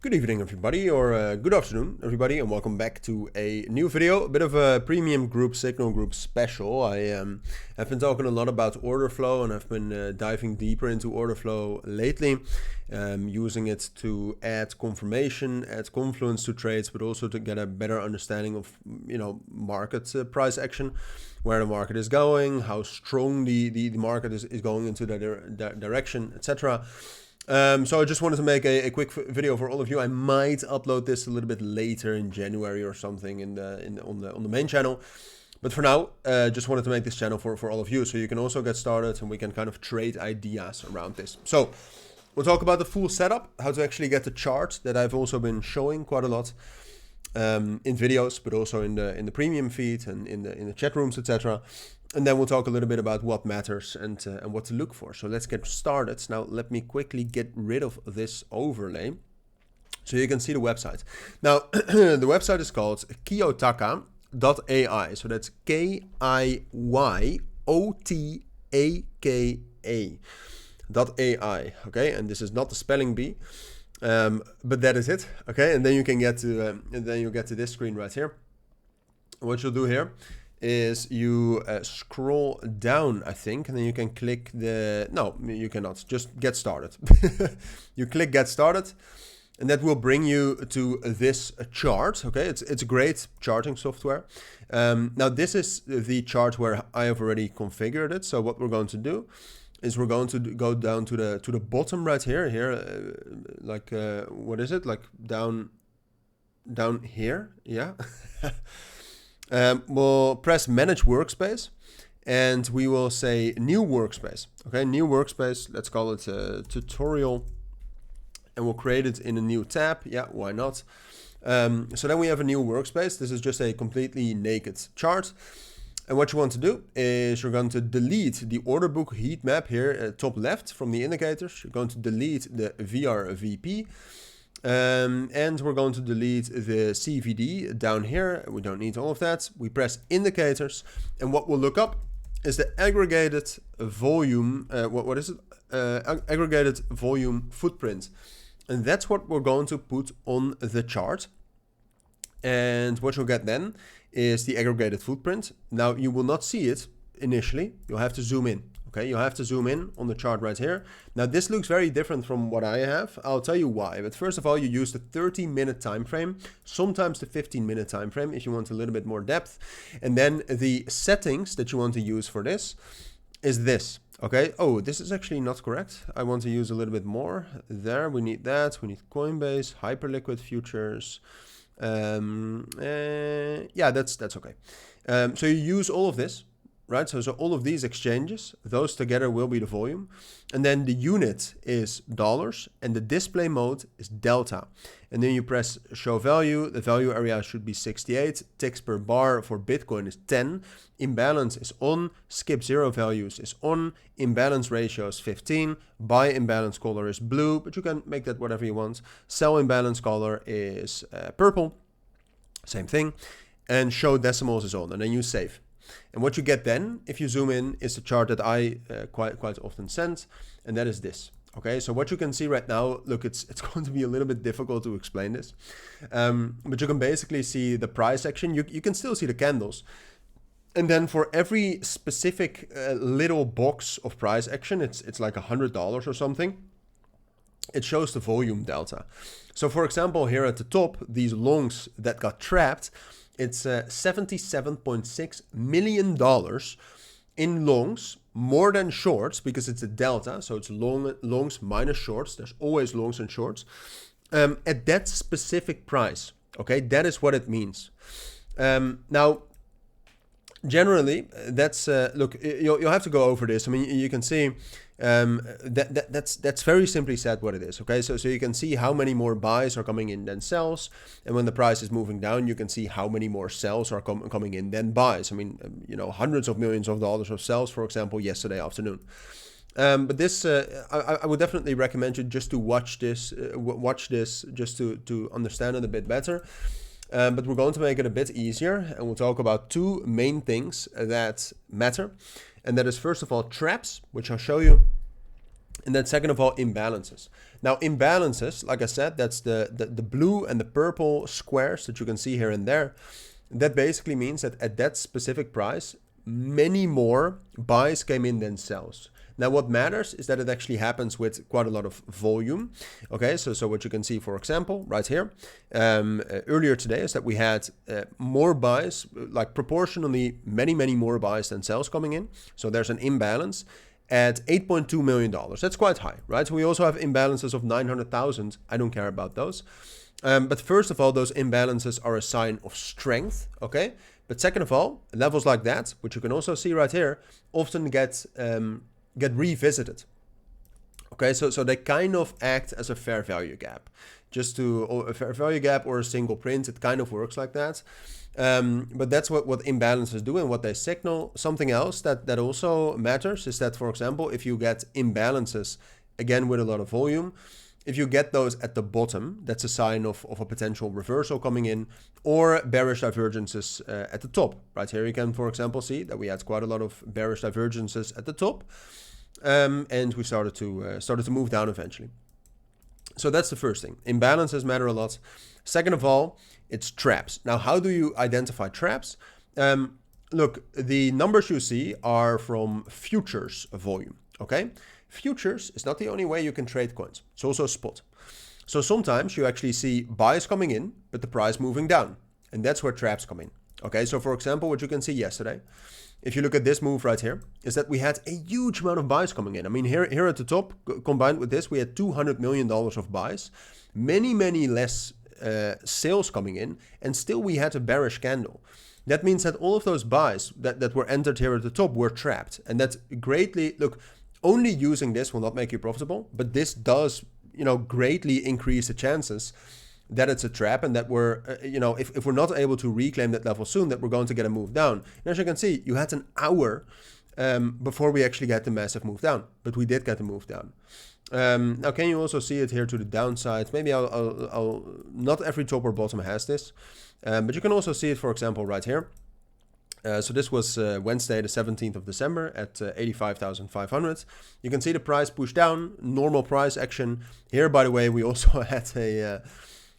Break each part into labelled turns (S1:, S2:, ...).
S1: Good evening, everybody, or good afternoon, everybody, and welcome back to a new video, a bit of a premium group, signal group special. I have been talking a lot about Orderflow, and I've been diving deeper into Orderflow lately, using it to add confirmation, add confluence to trades, but also to get a better understanding of, market price action, where the market is going, how strong the market is going into that direction, etc. So I just wanted to make a quick video for all of you. I might upload this a little bit later in January or something on the main channel. But for now, just wanted to make this channel for all of you, so you can also get started and we can kind of trade ideas around this. So we'll talk about the full setup, how to actually get the chart that I've also been showing quite a lot in videos, but also in the premium feed and in the chat rooms, etc. And then we'll talk a little bit about what matters and what to look for. So let's get started. Now, let me quickly get rid of this overlay so you can see the website. Now, the website is called kiyotaka.ai. So that's KIYOTAKA.ai. Okay, and this is not the spelling bee, but that is it. Okay, and then you can get to this screen right here. What you'll do here is you scroll down, I think, and then you can click no, you cannot, just get started. You click get started, and that will bring you to this chart. Okay, it's a great charting software. Now this is the chart where I have already configured it. So what we're going to do is we're going to go down to the bottom right here, what is it, like down here, yeah. We'll press manage workspace and we will say new workspace. Okay, new workspace, let's call it tutorial, and we'll create it in a new tab. Yeah, why not? So then we have a new workspace. This is just a completely naked chart. And what you want to do is you're going to delete the order book heat map here at top left from the indicators. You're going to delete the VRVP. And we're going to delete the CVD down here. We don't need all of that. We press indicators, and what we'll look up is the aggregated volume. What is it? Aggregated volume footprint, and that's what we're going to put on the chart. And what you'll get then is the aggregated footprint. Now you will not see it initially. You'll have to zoom in. Okay, you have to zoom in on the chart right here. Now this looks very different from what I have. I'll tell you why. But first of all, you use the 30-minute time frame, sometimes the 15-minute time frame if you want a little bit more depth. And then the settings that you want to use for this is this. Okay. Oh, this is actually not correct. I want to use a little bit more. There, we need that. We need Coinbase, Hyperliquid futures. Yeah, that's okay. So you use all of this. Right, so all of these exchanges, those together will be the volume. And then the unit is dollars and the display mode is delta. And then you press show value. The value area should be 68. Ticks per bar for Bitcoin is 10. Imbalance is on. Skip zero values is on. Imbalance ratio is 15. Buy imbalance color is blue, but you can make that whatever you want. Sell imbalance color is purple. Same thing. And show decimals is on. And then you save. And what you get then, if you zoom in, is the chart that I quite often send, and that is this. Okay, so what you can see right now, look, it's going to be a little bit difficult to explain this, but you can basically see the price action. You can still see the candles, and then for every specific little box of price action, it's like $100 or something. It shows the volume delta. So for example, here at the top, these longs that got trapped, it's $77.6 million in longs, more than shorts, because it's a delta. So it's longs minus shorts. There's always longs and shorts at that specific price. Okay, that is what it means. Now, generally, that's look. You'll have to go over this. I mean, you can see that's very simply said what it is. Okay, so you can see how many more buys are coming in than sells, and when the price is moving down, you can see how many more sells are coming in than buys. I mean, hundreds of millions of dollars of sells, for example, yesterday afternoon. But this, I would definitely recommend you just to watch this just to understand it a bit better. But we're going to make it a bit easier, and we'll talk about two main things that matter. And that is, first of all, traps, which I'll show you. And then second of all, imbalances. Now imbalances, like I said, that's the blue and the purple squares that you can see here and there. That basically means that at that specific price, many more buys came in than sells. Now what matters is that it actually happens with quite a lot of volume. Okay, so what you can see, for example, right here, earlier today is that we had more buys, like proportionally many more buys than sales coming in. So there's an imbalance at $8.2 million. That's quite high, right? So we also have imbalances of 900,000. I don't care about those. But first of all, those imbalances are a sign of strength, okay? But second of all, levels like that, which you can also see right here, often get revisited. Okay, so they kind of act as a fair value gap. Just to a fair value gap or a single print, it kind of works like that. But that's what imbalances do and what they signal. Something else that also matters is that, for example, if you get imbalances, again with a lot of volume, if you get those at the bottom, that's a sign of a potential reversal coming in, or bearish divergences at the top. Right here you can, for example, see that we had quite a lot of bearish divergences at the top, and we started to move down eventually. So that's the first thing. Imbalances matter a lot. Second of all, it's traps. Now, how do you identify traps? Look, the numbers you see are from futures volume, okay? Futures is not the only way you can trade coins. It's also spot. So sometimes you actually see buys coming in, but the price moving down. And that's where traps come in. Okay, so for example, what you can see yesterday, if you look at this move right here, is that we had a huge amount of buys coming in. I mean, here at the top, combined with this, we had $200 million of buys. Many less sales coming in, and still we had a bearish candle. That means that all of those buys that were entered here at the top were trapped. And that's greatly, look, only using this will not make you profitable, but this does, greatly increase the chances that it's a trap and that we're, if we're not able to reclaim that level soon, that we're going to get a move down. And as you can see, you had an hour before we actually get the massive move down, but we did get the move down. Now, can you also see it here to the downside? Maybe I'll not every top or bottom has this, but you can also see it, for example, right here. So this was Wednesday, the 17th of December at 85,500. You can see the price push down, normal price action. Here, by the way, we also had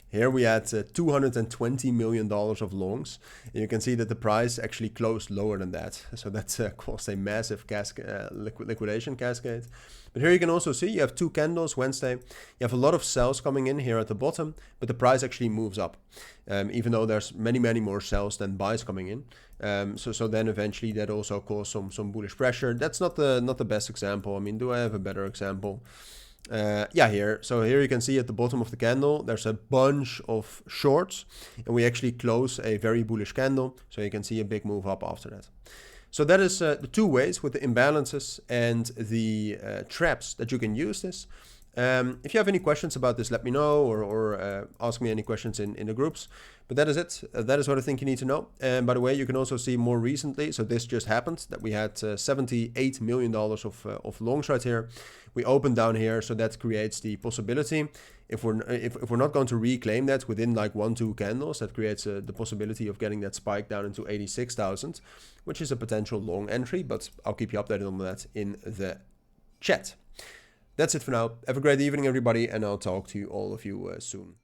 S1: here we had $220 million of longs. And you can see that the price actually closed lower than that. So that's caused a massive liquidation cascade. But here you can also see you have two candles Wednesday. You have a lot of sells coming in here at the bottom, but the price actually moves up, even though there's many more sells than buys coming in. So then eventually that also caused some bullish pressure. That's not the best example. I mean, do I have a better example? Yeah, here. So here you can see at the bottom of the candle, there's a bunch of shorts, and we actually close a very bullish candle. So you can see a big move up after that. So that is the two ways with the imbalances and the traps that you can use this. If you have any questions about this, let me know, or ask me any questions in the groups. But that is it. That is what I think you need to know. And by the way, you can also see more recently. So this just happened that we had $78 million of longs right here. We opened down here, so that creates the possibility. If we're not going to reclaim that within like 1-2 candles, that creates the possibility of getting that spike down into 86,000, which is a potential long entry. But I'll keep you updated on that in the chat. That's it for now. Have a great evening, everybody, and I'll talk to all of you soon.